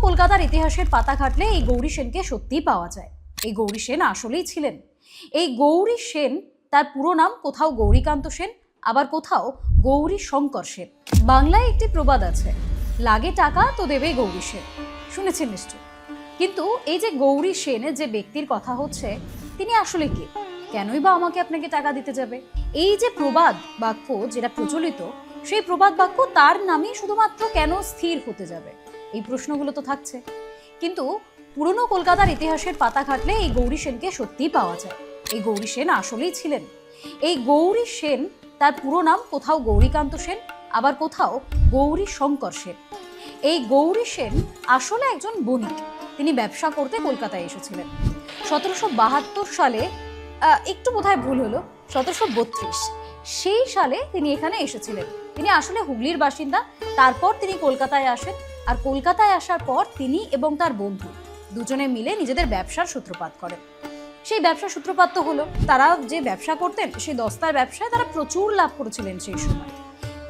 কলকাতার ইতিহাসের পাতা ঘাটলে এই গৌরী সেনকে সত্যিই পাওয়া যায়। এই গৌরী সেন আসলেই ছিলেন। এই গৌরী সেন, তার পুরো নাম কোথাও গৌরীকান্ত সেন, আবার কোথাও গৌরী শঙ্কর সেন। বাংলায় একটি প্রবাদ আছে, লাগে টাকা তো দেবে গৌরী সেন, শুনেছেন নিশ্চয়। কিন্তু এই যে গৌরী সেন যে ব্যক্তির কথা হচ্ছে, তিনি আসলে কে? কেনই বা আমাকে আপনাকে টাকা দিতে যাবে? এই যে প্রবাদ বাক্য যেটা প্রচলিত, সেই প্রবাদ বাক্য তার নামে শুধুমাত্র কেন স্থির হতে যাবে? এই প্রশ্নগুলো তো থাকছে। কিন্তু পুরনো কলকাতার ইতিহাসের পাতা ঘাটলে এই গৌরী সেনকে সত্যিই পাওয়া যায়। এই গৌরী সেন আসলেই ছিলেন। এই গৌরী সেন, তার পুরো নাম কোথাও গৌরীকান্ত সেন, আবার কোথাও গৌরী শঙ্কর সেন। এই গৌরী সেন আসলে একজন বণিক। তিনি ব্যবসা করতে কলকাতায় এসেছিলেন 1772 সালে, একটু বোধহয় ভুল হলো, 1732 সেই সালে তিনি এখানে এসেছিলেন। তিনি আসলে হুগলির বাসিন্দা। তারপর তিনি কলকাতায় আসেন, আর কলকাতায় আসার পর তিনি এবং তার বন্ধু দুজনে মিলে নিজেদের ব্যবসার সূত্রপাত করেন। সেই ব্যবসার সূত্রপাত তো হলো, তারা যে ব্যবসা করতেন সেই দস্তার ব্যবসায় তারা প্রচুর লাভ করেছিলেন সেই সময়।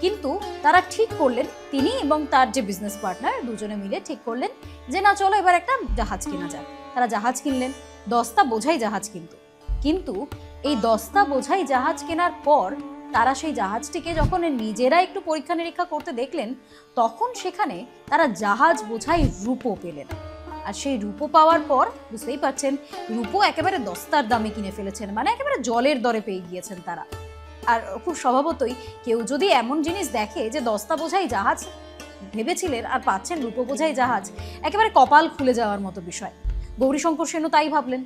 কিন্তু তারা ঠিক করলেন, তিনি এবং তার যে বিজনেস পার্টনার দুজনে মিলে ঠিক করলেন যে না, চলো এবার একটা জাহাজ কেনা যাক। তারা জাহাজ কিনলেন, দস্তা বোঝাই জাহাজ কিন্তু এই দস্তা বোঝাই জাহাজ কেনার পর তারা সেই জাহাজটিকে যখন নিজেরা একটু পরীক্ষা নিরীক্ষা করতে দেখলেন, তখন সেখানে তারা জাহাজ বোঝাই রূপো পেলেন। আর সেই রূপো পাওয়ার পর বুঝতেই পারছেন, রূপো একেবারে দস্তার দামে কিনে ফেলেছেন, মানে একেবারে জলের দরে পেয়ে গিয়েছেন তারা। আর খুব স্বভাবতই কেউ যদি এমন জিনিস দেখে যে দস্তা বোঝাই জাহাজ ভেবেছিলেন আর পাচ্ছেন রূপো বোঝাই জাহাজ, একেবারে কপাল খুলে যাওয়ার মতো বিষয়। গৌরীশঙ্কর সেনও তাই ভাবলেন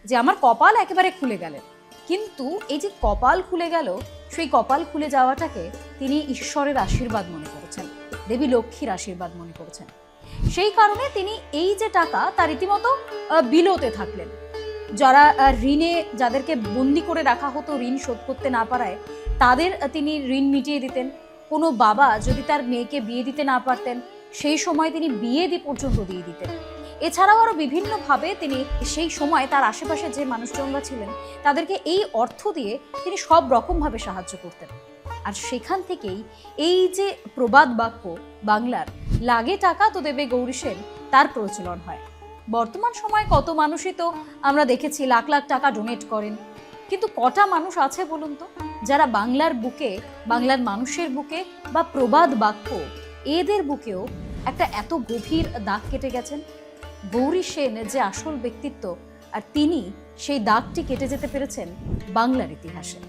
যে আমার কপাল একেবারে খুলে গেলেন। কিন্তু এই যে কপাল খুলে গেল, সেই কপাল খুলে যাওয়াটাকে তিনি ঈশ্বরের আশীর্বাদ মনে করেছেন, দেবী লক্ষ্মীর আশীর্বাদ মনে করেছেন। সেই কারণে তিনি এই যে টাকা, তার রীতিমতো বিলোতে থাকলেন। যারা ঋণে, যাদেরকে বন্দি করে রাখা হতো ঋণ শোধ করতে না পারায়, তাদের তিনি ঋণ মিটিয়ে দিতেন। কোনো বাবা যদি তার মেয়েকে বিয়ে দিতে না পারতেন, সেই সময় তিনি বিয়ে পর্যন্ত দিয়ে দিতেন। এছাড়াও আরো বিভিন্নভাবে তিনি সেই সময় তার আশেপাশে যে মানুষজনরা ছিলেন তাদেরকে এই অর্থ দিয়ে তিনি সব রকমভাবে সাহায্য করতেন। আর সেখান থেকেই এই যে প্রবাদ বাক্য বাংলার, লাগে টাকা তো দেবে গৌরী সেন, তার প্রচলন হয়। বর্তমান সময়ে কত মানুষই তো আমরা দেখেছি লাখ লাখ টাকা ডোনেট করেন, কিন্তু কটা মানুষ আছে বলুন তো যারা বাংলার বুকে, বাংলার মানুষের বুকে বা প্রবাদ বাক্য এদের বুকেও একটা এত গভীর দাগ কেটে গেছেন? গৌরী সেন যে আসল ব্যক্তিত্ব, আর তিনি সেই দাগটি কেটে যেতে পেরেছেন বাংলার ইতিহাসে।